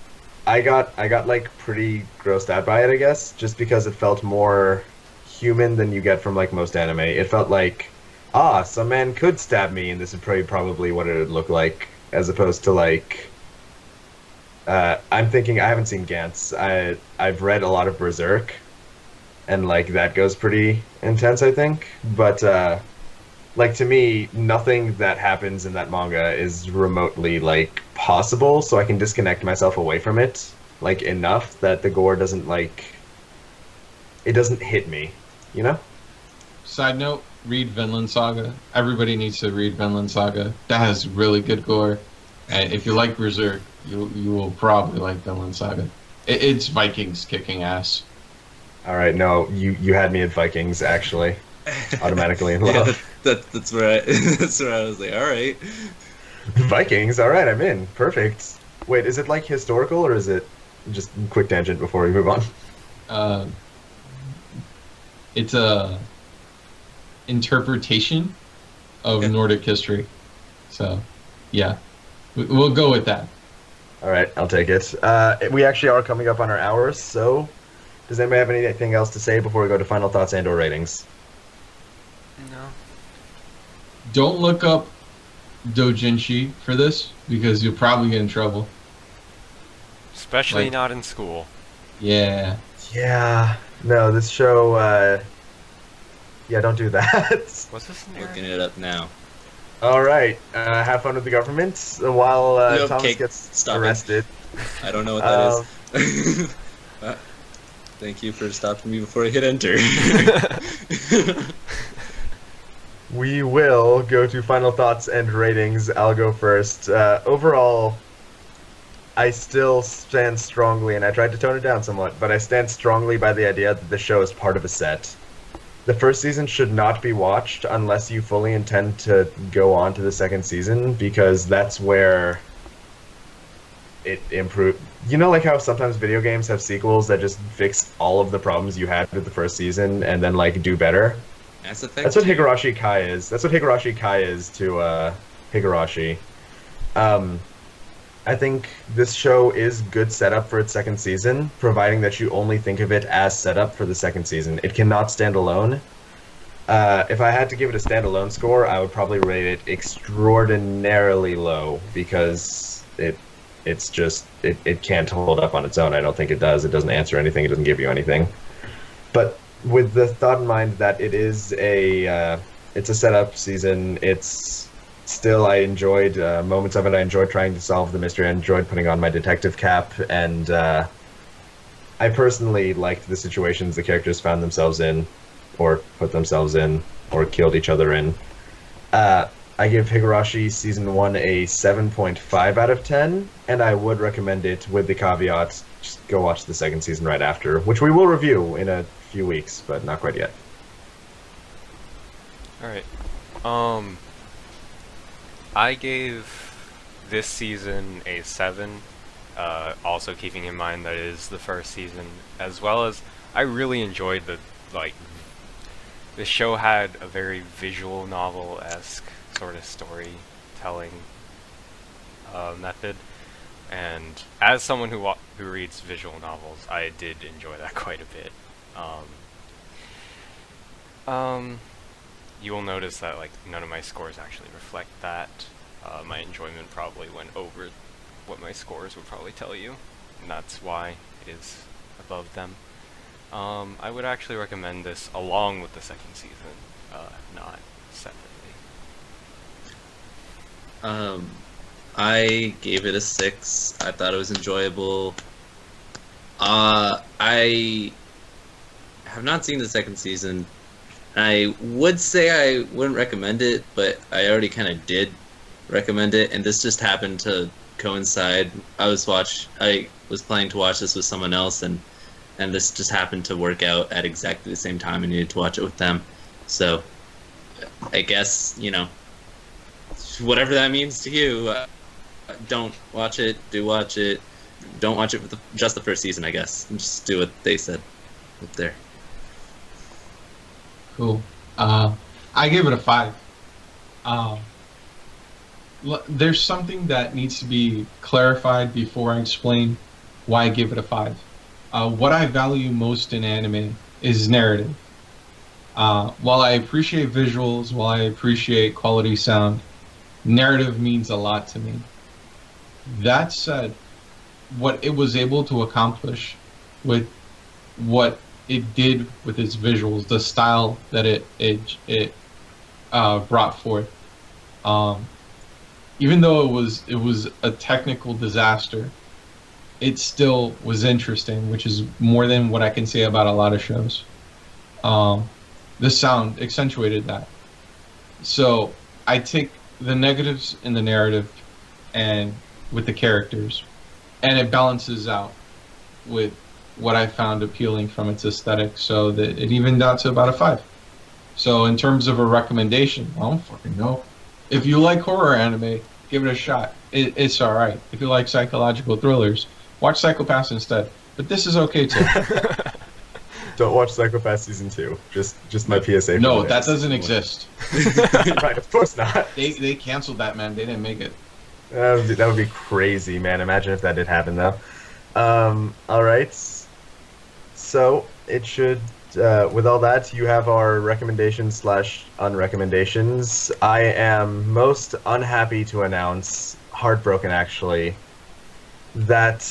I got like pretty grossed out by it, I guess, just because it felt more human than you get from like most anime. It felt like, some man could stab me, and this is probably what it would look like, as opposed to like. I'm thinking I haven't seen Gantz. I've read a lot of Berserk, and like that goes pretty intense, I think. But like to me, nothing that happens in that manga is remotely like possible, so I can disconnect myself away from it like enough that the gore doesn't hit me, you know? Side note, read Vinland Saga. Everybody needs to read Vinland Saga. That has really good gore. And if you like Berserk, you will probably like Vinland Saga. It's Vikings kicking ass. All right, no, you had me at Vikings actually, automatically in Yeah, love. that's where that's where I was like, all right. Vikings, all right, I'm in. Perfect. Wait, is it like historical or is it just quick tangent before we move on? It's a interpretation of Okay. Nordic history. So Yeah, we'll go with that. All right, I'll take it. We actually are coming up on our hours, so does anybody have anything else to say before we go to final thoughts and/or ratings? No. Don't look up doujinshi for this because you'll probably get in trouble. Especially Like- not in school. Yeah. Yeah, no, this show. Yeah, don't do that. What's this in Looking there? it up now. All right, have fun with the government while No, Thomas Kate, gets stop it. arrested. I don't know what that is. Thank you for stopping me before I hit enter. We will go to final thoughts and ratings. I'll go first. Overall, I still stand strongly, and I tried to tone it down somewhat, but I stand strongly by the idea that the show is part of a set. The first season should not be watched unless you fully intend to go on to the second season, because that's where it improved. You know, like how sometimes video games have sequels that just fix all of the problems you had with the first season and then like do better? Mass Effect. That's what Higurashi Kai is. That's what Higurashi Kai is to Higurashi. I think this show is good setup for its second season, providing that you only think of it as setup for the second season. It cannot stand alone. If I had to give it a standalone score, I would probably rate it extraordinarily low because it can't hold up on its own. I don't think it does. It doesn't answer anything. It doesn't give you anything. But with the thought in mind that it is it's a setup season, it's still, I enjoyed moments of it. I enjoyed trying to solve the mystery. I enjoyed putting on my detective cap, and I personally liked the situations the characters found themselves in, or put themselves in, or killed each other in. I give Higurashi Season 1 a 7.5 out of 10, and I would recommend it with the caveat, just go watch the second season right after, which we will review in a few weeks, but not quite yet. Alright. I gave this season a 7, also keeping in mind that it is the first season, as well as I really enjoyed the show had a very visual novel-esque sort of storytelling method, and as someone who reads visual novels, I did enjoy that quite a bit. You will notice that none of my scores actually reflect that. My enjoyment probably went over what my scores would probably tell you, and that's why it is above them. I would actually recommend this along with the second season, not separately. I gave it a 6. I thought it was enjoyable. I have not seen the second season. I would say I wouldn't recommend it, but I already kind of did recommend it, and this just happened to coincide. I was planning to watch this with someone else, and this just happened to work out at exactly the same time. I needed to watch it with them, so I guess whatever that means to you. Don't watch it. Do watch it. Don't watch it with just the first season, I guess. And just do what they said up there. Cool. I gave it a 5. There's something that needs to be clarified before I explain why I give it a 5. What I value most in anime is narrative. While I appreciate visuals, while I appreciate quality sound, narrative means a lot to me. That said, what it was able to accomplish with what it did with its visuals, the style that it brought forth, even though it was a technical disaster, it still was interesting, which is more than what I can say about a lot of shows. The sound accentuated that. So I take the negatives in the narrative and with the characters, and it balances out with what I found appealing from its aesthetic, so that it evened out to about a 5. So in terms of a recommendation, I don't fucking know. If you like horror anime, give it a shot. It's alright. If you like psychological thrillers, watch Psycho-Pass instead. But this is okay too. Don't watch Psycho-Pass Season 2. Just my PSA. No, that doesn't exist. Right, of course not. They canceled that, man. They didn't make it. That would be crazy, man. Imagine if that did happen, though. All right. So it should. With all that, you have our recommendations slash unrecommendations. I am most unhappy to announce, heartbroken actually, that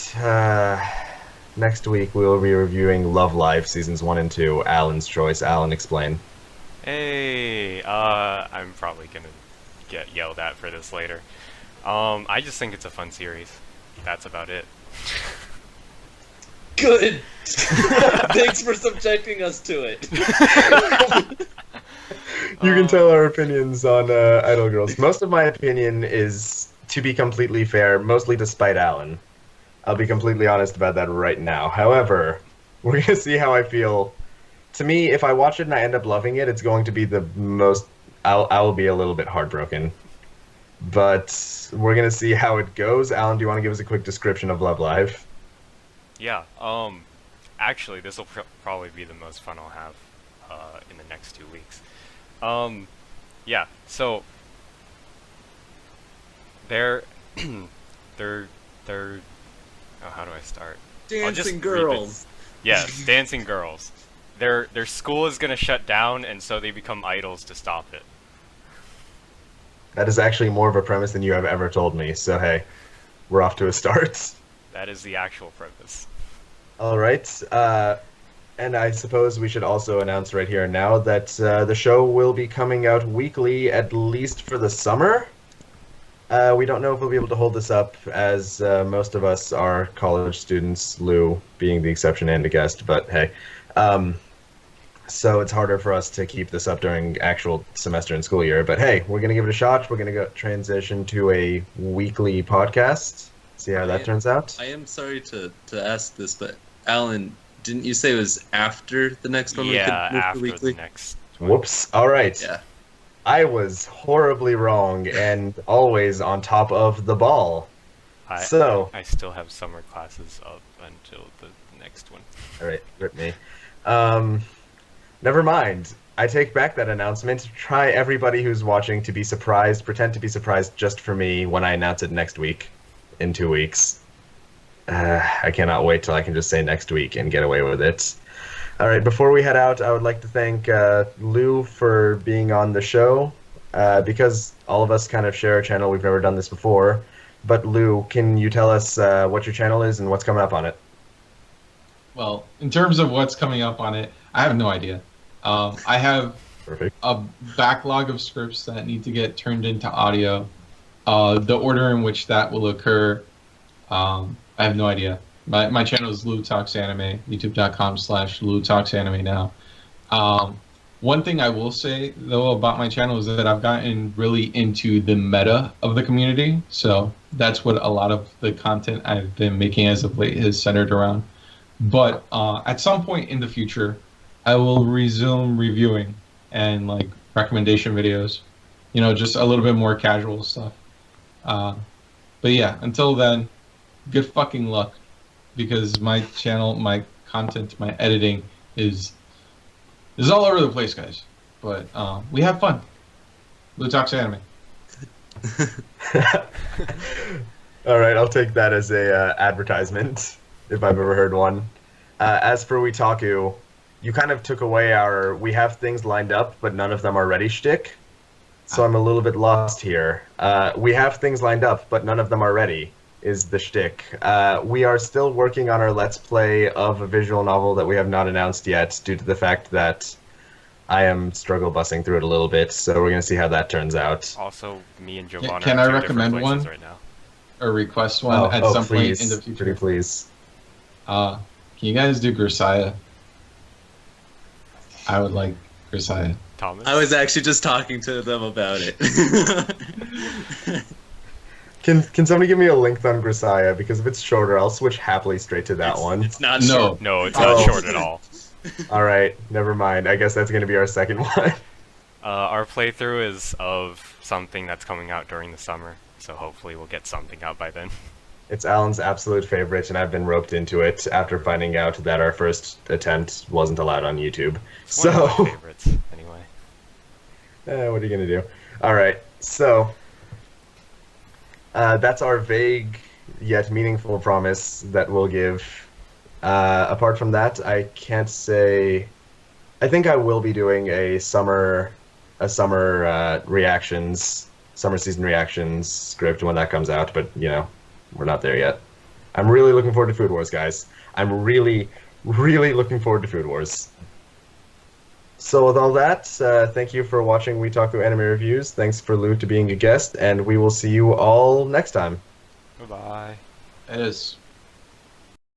next week we will be reviewing Love Live seasons 1 and 2. Allan's choice. Allan, explain. Hey, I'm probably gonna get yelled at for this later. I just think it's a fun series. That's about it. Good. Thanks for subjecting us to it. You can tell our opinions on Idol Girls. Most of my opinion is, to be completely fair, mostly despite Allan. I'll be completely honest about that right now. However, we're gonna see how I feel. To me, if I watch it and I end up loving it, it's going to be the most. I'll be a little bit heartbroken. But we're gonna see how it goes. Allan, do you want to give us a quick description of Love Live? Yeah. Actually, this will probably be the most fun I'll have in the next 2 weeks. Yeah. So they're they're. Oh, how do I start? Dancing girls. Yes, dancing girls. Their school is gonna shut down, and so they become idols to stop it. That is actually more of a premise than you have ever told me. So hey, we're off to a start. That is the actual purpose. All right. And I suppose we should also announce right here and now that the show will be coming out weekly, at least for the summer. We don't know if we'll be able to hold this up, as most of us are college students, Lou being the exception and a guest, but hey. So it's harder for us to keep this up during actual semester and school year. But hey, we're going to give it a shot. We're going to transition to a weekly podcast. See how that turns out. I am sorry to ask this, but Allan, didn't you say it was after the next one? Yeah, we could after weekly? the next one. Whoops. All right. Yeah. I was horribly wrong and always on top of the ball. I still have summer classes up until the next one. All right, rip me. Never mind. I take back that announcement. Try everybody who's watching to be surprised. Pretend to be surprised just for me when I announce it next week, in 2 weeks. I cannot wait till I can just say next week and get away with it. All right, before we head out, I would like to thank Lou for being on the show. Because all of us kind of share a channel, we've never done this before. But Lou, can you tell us what your channel is and what's coming up on it? Well, in terms of what's coming up on it, I have no idea. I have Perfect. a backlog of scripts that need to get turned into audio. The order in which that will occur, I have no idea. My channel is LouTalksAnime, youtube.com/LouTalksAnime now. One thing I will say, though, about my channel is that I've gotten really into the meta of the community. So that's what a lot of the content I've been making as of late is centered around. But at some point in the future, I will resume reviewing and like recommendation videos. You know, just a little bit more casual stuff. But yeah, until then, good fucking luck. Because my channel, my content, my editing is all over the place, guys. But we have fun. LouTalksAnime. All right, I'll take that as a advertisement, if I've ever heard one. As for WeTaku, you kind of took away our "we have things lined up, but none of them are ready" shtick. So I'm a little bit lost here. We have things lined up, but none of them are ready is the shtick. We are still working on our Let's Play of a visual novel that we have not announced yet, due to the fact that I am struggle bussing through it a little bit, so we're going to see how that turns out. Also, me and Giovanna Can are I in two recommend different places one? right now. Or request one at some please. point in the future. Pretty please. Can you guys do Grisaya? I would like Grisaya. Thomas? I was actually just talking to them about it. Can somebody give me a length on Grisaya? Because if it's shorter, I'll switch happily straight to that one. It's not No. short. No, it's not short at all. All right, never mind. I guess that's going to be our second one. Our playthrough is of something that's coming out during the summer, so hopefully we'll get something out by then. It's Allan's absolute favorite, and I've been roped into it after finding out that our first attempt wasn't allowed on YouTube. It's one of my So, favorites, anyway. what are you going to do? All right, so That's our vague yet meaningful promise that we'll give. Apart from that, I can't say. I think I will be doing a summer reactions, summer season reactions script when that comes out, but we're not there yet. I'm really looking forward to Food Wars, guys. I'm really, really looking forward to Food Wars. So with all that, thank you for watching WeTaku Anime Reviews. Thanks for Lou to being a guest, and we will see you all next time. Bye-bye. It is.